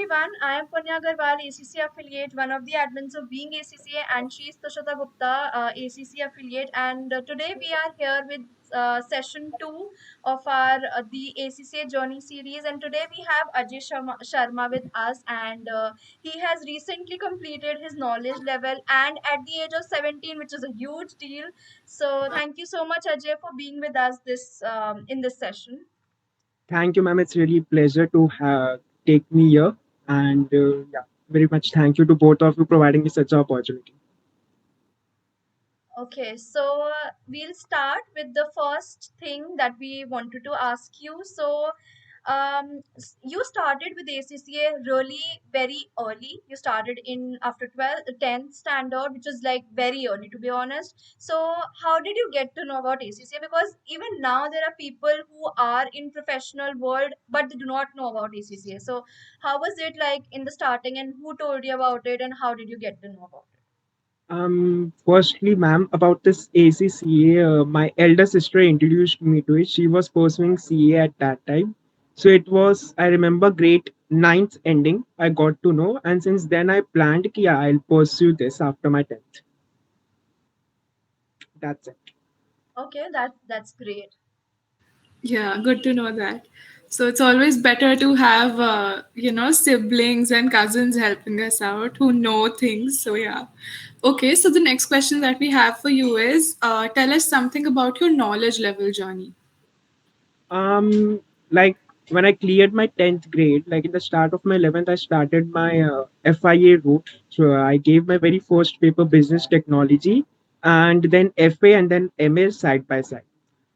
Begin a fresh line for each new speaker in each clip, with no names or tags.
everyone. I am Punya Agarwal, ACCA affiliate, one of the admins of Being ACCA, and she is Tushata Gupta, ACCA affiliate. And today we are here with session 2 of our the ACCA Journey series. And today we have Ajay Sharma with us, and he has recently completed his knowledge level and at the age of 17, which is a huge deal. So thank you so much, Ajay, for being with us this in this session.
Thank you, ma'am. It's really a pleasure to take me here. And yeah, very much thank you to both of you providing me such an opportunity.
Okay, so we'll start with the first thing that we wanted to ask you. So, you started with ACCA really very early. You started in after 12th, 10th standard, which is like very early to be honest. So, how did you get to know about ACCA? Because even now there are people who are in professional world but they do not know about ACCA. So, how was it like in the starting, and who told you about it, and how did you get to know about it?
Firstly, ma'am, about this ACCA, my elder sister introduced me to it. She was pursuing CA at that time. So it was, I remember, grade ninth ending. I got to know. And since then, I planned, ki, yeah, I'll pursue this after my 10th. That's it.
Okay, that's great.
Yeah, good to know that. So it's always better to have, siblings and cousins helping us out who know things. So, yeah. Okay, so the next question that we have for you is tell us something about your knowledge level journey.
Like when I cleared my 10th grade, like in the start of my 11th, I started my FIA route. So I gave my very first paper, business technology, and then FA and then MA side by side.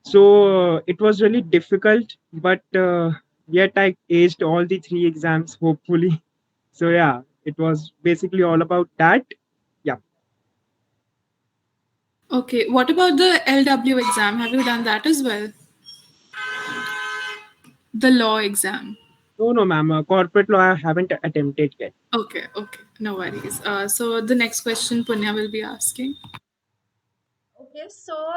So it was really difficult, but yet I aced all the three exams, hopefully. So yeah, it was basically all about that. Yeah.
Okay, what about the LW exam? Have you done that as well? The law exam.
No, no, ma'am. Corporate law I haven't attempted yet.
Okay, okay, no worries. So the next question Punya will be asking.
Okay, so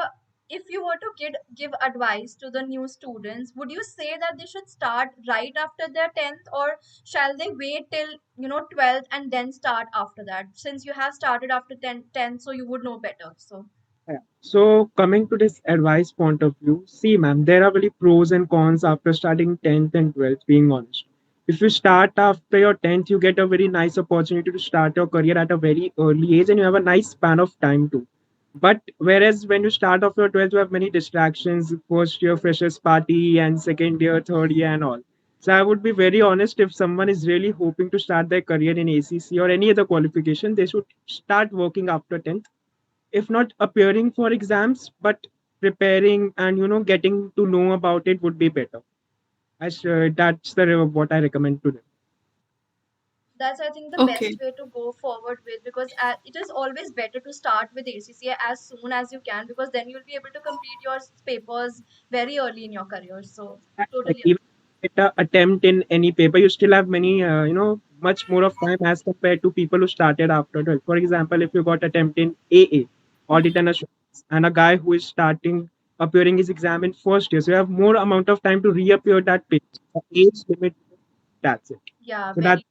if you were to give advice to the new students, would you say that they should start right after their 10th, or shall they wait till 12th and then start after that? Since you have started after 10th, so you would know better. So
Yeah. So coming to this advice point of view, see, ma'am, there are really pros and cons after starting 10th and 12th, being honest. If you start after your 10th, you get a very nice opportunity to start your career at a very early age and you have a nice span of time too. But whereas when you start off your 12th, you have many distractions, first year freshers party and second year, third year and all. So I would be very honest, if someone is really hoping to start their career in ACC or any other qualification, they should start working after 10th, if not appearing for exams, but preparing and getting to know about it would be better. That's the what I recommend to them.
that's, I think, the best
Okay,
way to go forward with, because it is always better to start with ACCA as soon as you can, because then you'll be able to complete your papers very early in your career. So
Like
totally.
even at a attempt in any paper, you still have many much more of time as compared to people who started after 12. For example, if you got attempt in AA, audit and assurance, and a guy who is starting appearing his exam in first year, so you have more amount of time to reappear that paper. The age limit, that's it.
Yeah,
So that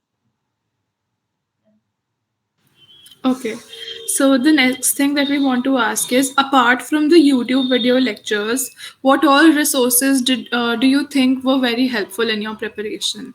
very.
okay. So the next thing that we want to ask is, apart from the YouTube video lectures, what all resources do you think were very helpful in your preparation?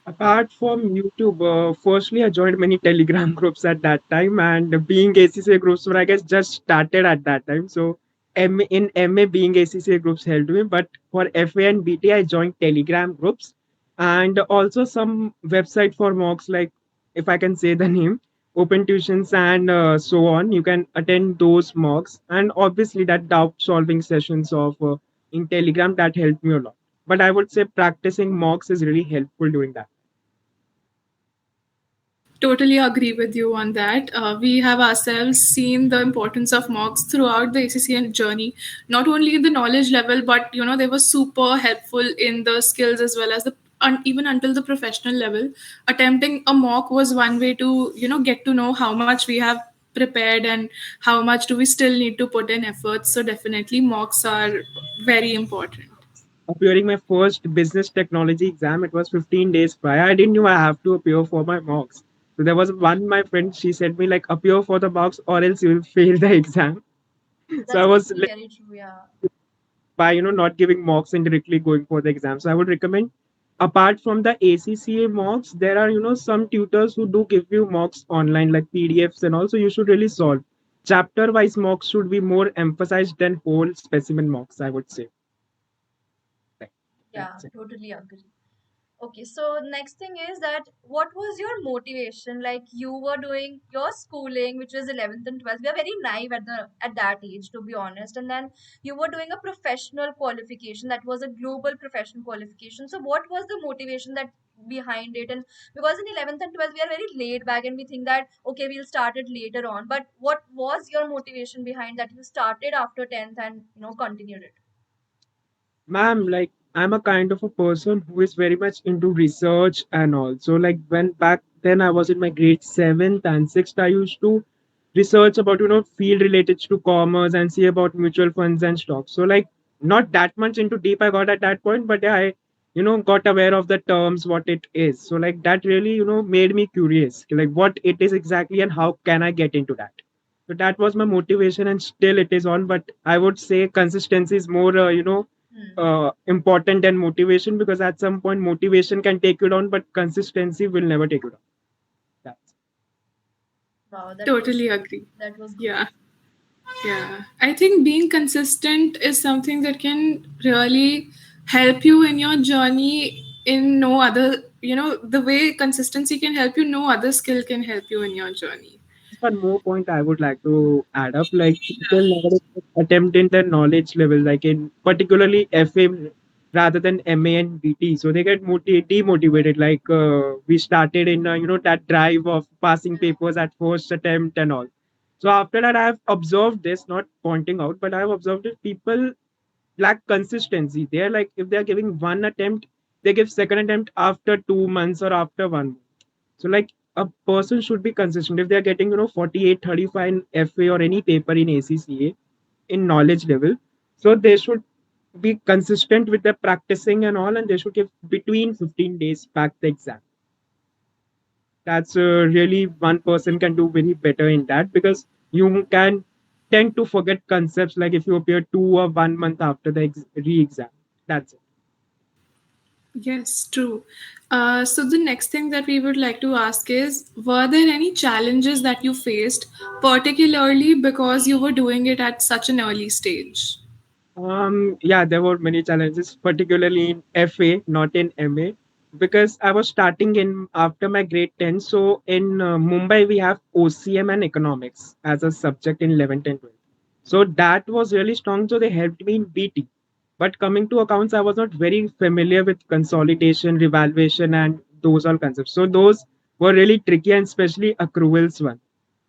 apart from YouTube, firstly, I joined many Telegram groups at that time, and being ACCA groups were, I guess, just started at that time. So, in MA, being ACCA groups helped me, but for FA and BT, I joined Telegram groups and also some website for mocks, like if I can say the name, Open Tuitions and so on. You can attend those mocks, and obviously that doubt solving sessions of in Telegram that helped me a lot. But I would say practicing mocks is really helpful doing that.
Totally agree with you on that. We have ourselves seen the importance of mocks throughout the ACCN journey, not only in the knowledge level, but they were super helpful in the skills as well as the even until the professional level. Attempting a mock was one way to get to know how much we have prepared and how much do we still need to put in efforts. So definitely mocks are very important.
appearing my first business technology exam. It was 15 days prior. I didn't know I have to appear for my mocks. So there was one my friend. She said me like appear for the mocks or else you will fail the exam. So I
That's
was
actually
like
very true. Yeah.
by not giving mocks and directly going for the exam. So I would recommend apart from the ACCA mocks, there are some tutors who do give you mocks online like PDFs and also you should really solve. Chapter wise mocks should be more emphasized than whole specimen mocks. I would say. Right.
Yeah,
That's it.
totally agree. Okay, so next thing is that what was your motivation? Like you were doing your schooling, which was 11th and 12th. We are very naive at that age, to be honest. And then you were doing a professional qualification that was a global professional qualification. So what was the motivation that behind it? And because in 11th and 12th we are very laid back and we think that okay, we'll start it later on. But what was your motivation behind that you started after 10th and continued it?
Ma'am, like I'm a kind of a person who is very much into research and all. So like when back then I was in my grade seventh and sixth, I used to research about field related to commerce and see about mutual funds and stocks. So like not that much into deep I got at that point, but yeah, I got aware of the terms what it is. So like that really made me curious like what it is exactly and how can I get into that. So that was my motivation and still it is on. But I would say consistency is more
Hmm.
important than motivation because at some point motivation can take you down, but consistency will never take you down. That's
Wow,
Totally agree.
that was good.
Yeah. Yeah, I think being consistent is something that can really help you in your journey in no other, the way consistency can help you, no other skill can help you in your journey.
one more point I would like to add up. Like people nowadays attempt in their knowledge level, like in particularly FA rather than MA and BT. So they get demotivated. Like we started in that drive of passing papers at first attempt and all. So after that, I have observed this, not pointing out, but I have observed it. People lack consistency. They're like if they're giving one attempt, they give second attempt after 2 months or after 1 month. So like a person should be consistent. If they're getting 48, 35 in FA or any paper in ACCA in knowledge level, so they should be consistent with their practicing and all, and they should give between 15 days back the exam. That's really one person can do very better in that because you can tend to forget concepts like if you appear 2 or 1 month after the re-exam. That's it.
Yes, true. So the next thing that we would like to ask is, were there any challenges that you faced, particularly because you were doing it at such an early stage?
Yeah, there were many challenges, particularly in FA, not in MA, because I was starting in after my grade 10. So in Mumbai, we have OCM and economics as a subject in 11th and 12th. So that was really strong. So they helped me in BT. But coming to accounts, I was not very familiar with consolidation, revaluation, and those all concepts. So those were really tricky, and especially accruals one.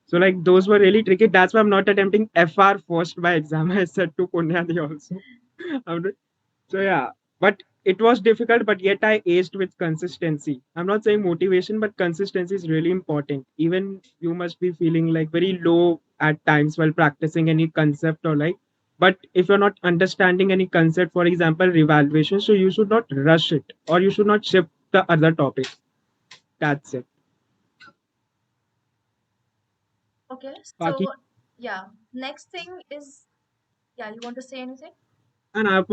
So like those were really tricky. That's why I'm not attempting FR first by exam. I said to Punyadi also. I'm not- so yeah, but it was difficult, but yet I aced with consistency. I'm not saying motivation, but consistency is really important. Even you must be feeling like very low at times while practicing any concept or like. But if you're not understanding any concept, for example, revaluation, so you should not rush it or you should not shift the other topic. That's it.
Okay,
Baki
so yeah, next thing is, yeah, you want to say anything?
And have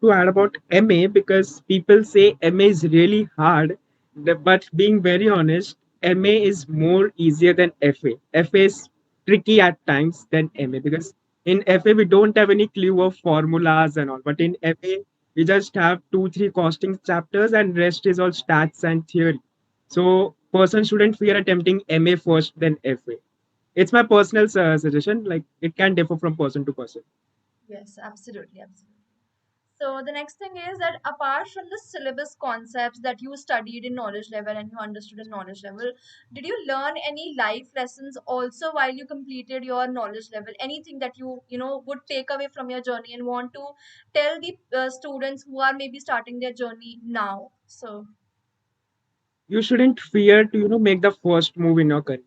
to add about MA because people say MA is really hard. But being very honest, MA is more easier than FA. FA is tricky at times than MA because in FA we don't have any clue of formulas and all. But in MA we just have two, three costing chapters and rest is all stats and theory. So person shouldn't fear attempting MA first then FA. It's my personal suggestion. Like it can differ from person to person.
Yes, absolutely, absolutely. So the next thing is that apart from the syllabus concepts that you studied in knowledge level and you understood in knowledge level, did you learn any life lessons also while you completed your knowledge level? Anything that you would take away from your journey and want to tell the students who are maybe starting their journey now? So
You shouldn't fear to make the first move in your career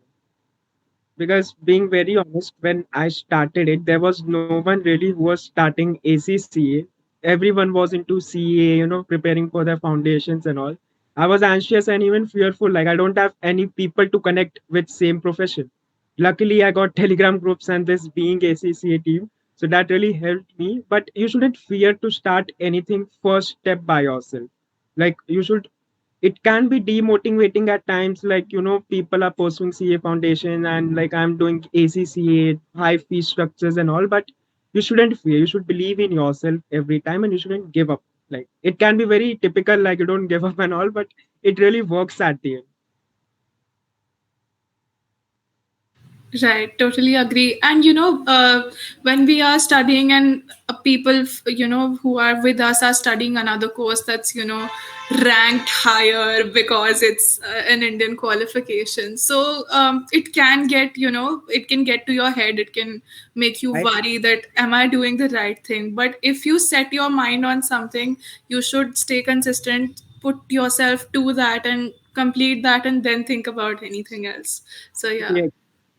because being very honest when I started it there was no one really who was starting ACCA everyone was into CA, preparing for their foundations and all. I was anxious and even fearful. Like I don't have any people to connect with same profession. Luckily, I got Telegram groups and this being ACCA team, so that really helped me. But you shouldn't fear to start anything first step by yourself. Like you should. It can be demotivating at times. Like people are pursuing CA foundation and like I'm doing ACCA, high fee structures and all. But you shouldn't fear. You should believe in yourself every time, and you shouldn't give up. Like it can be very typical, like you don't give up and all, but it really works at the end.
Right, totally agree. And when we are studying and people, who are with us are studying another course that's, ranked higher because it's an Indian qualification. So it can get, it can get to your head. It can make you
I
worry that, am I doing the right thing? But if you set your mind on something, you should stay consistent, put yourself to that and complete that, and then think about anything else. So, yeah.
totally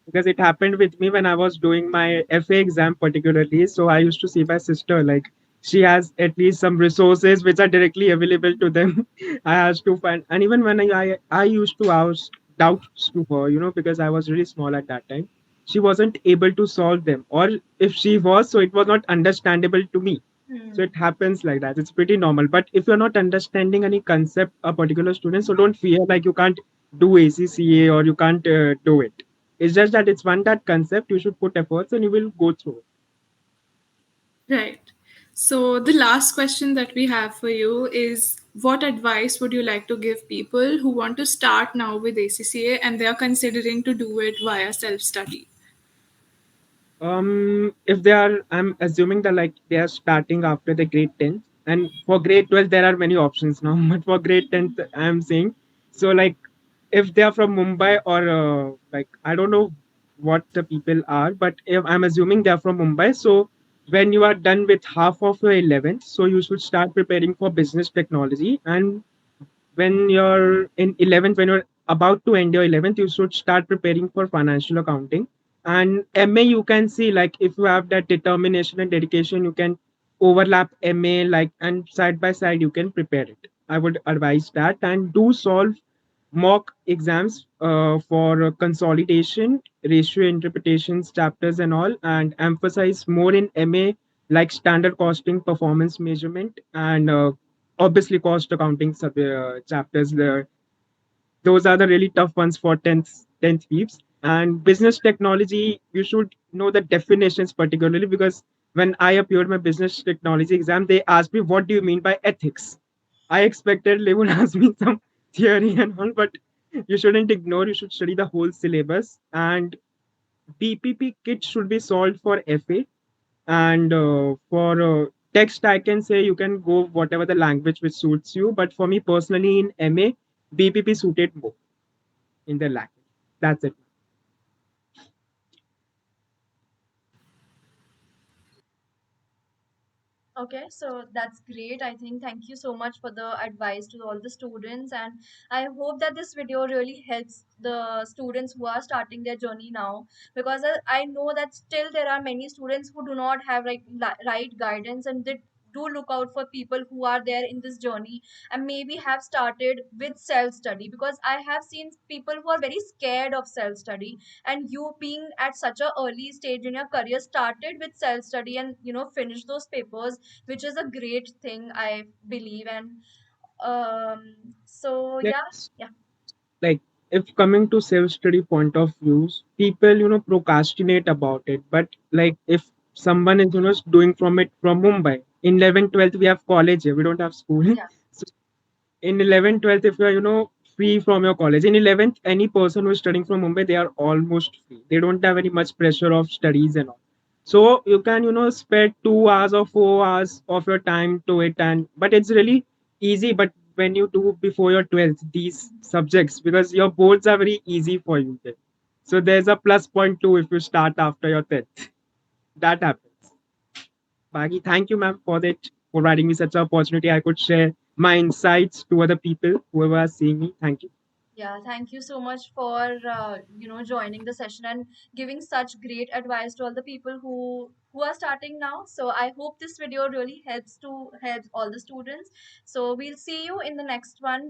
because it happened with me when I was doing my FA exam particularly. So I used to see my sister, like she has at least some resources which are directly available to them. I has to find, and even when I used to ask doubts to her, because I was really small at that time, she wasn't able to solve them, or if she was, so it was not understandable to me. So it happens like that. It's pretty normal. But if you're not understanding any concept a particular student, so don't fear like you can't do ACCA or you can't do it. It's just that it's one that concept. You should put efforts and you will go through it.
Right. So, the last question that we have for you is, what advice would you like to give people who want to start now with ACCA and they are considering to do it via self study?
If they are, I'm assuming that like they are starting after the grade 10th, and for grade 12 there are many options now. But for grade 10th, I'm saying, so like if they are from Mumbai or like I don't know what the people are, but if I'm assuming they are from Mumbai, so when you are done with half of your 11th, so you should start preparing for business technology. And when you're in 11th, when you're about to end your 11th, you should start preparing for financial accounting. And MA, you can see like if you have that determination and dedication, you can overlap MA, like, and side by side you can prepare it. I would advise that, and do solve mock exams for consolidation, ratio interpretations, chapters, and all, and emphasize more in MA like standard costing, performance measurement, and obviously cost accounting chapters. Those are the really tough ones for 10th weeks. And business technology, you should know the definitions particularly because when I appeared my business technology exam, they asked me, what do you mean by ethics? I expected they would ask me some theory and all, but you shouldn't ignore, you should study the whole syllabus. And BPP kit should be solved for FA. And for text, I can say you can go whatever the language which suits you. But for me personally, in MA, BPP suited more in the language. That's it.
Okay, so that's great. I think thank you so much for the advice to all the students, and I hope that this video really helps the students who are starting their journey now, because I know that still there are many students who do not have right guidance, and they do look out for people who are there in this journey and maybe have started with self study, because I have seen people who are very scared of self study, and you being at such a early stage in your career started with self study and finished those papers, which is a great thing, I believe. And so yeah,
Yes.
yeah,
Like if coming to self-study point of views, people procrastinate about it. But like if someone is doing from it from Mumbai, in 11th, 12th we have college here, we don't have school.
yeah.
So in 11th, 12th, if you are free from your college, in 11th any person who is studying from Mumbai, they are almost free, they don't have any much pressure of studies and all. So you can spend 2 hours or 4 hours of your time to it, and but it's really easy. But when you do before your 12th these subjects, because your boards are very easy for you then, so there's a plus point too if you start after your 10th. That happens. Bagi, thank you, ma'am, for that, for providing me such an opportunity. I could share my insights to other people, whoever are seeing me. Thank you.
Yeah, thank you so much for joining the session and giving such great advice to all the people who are starting now. So I hope this video really helps all the students. So we'll see you in the next one.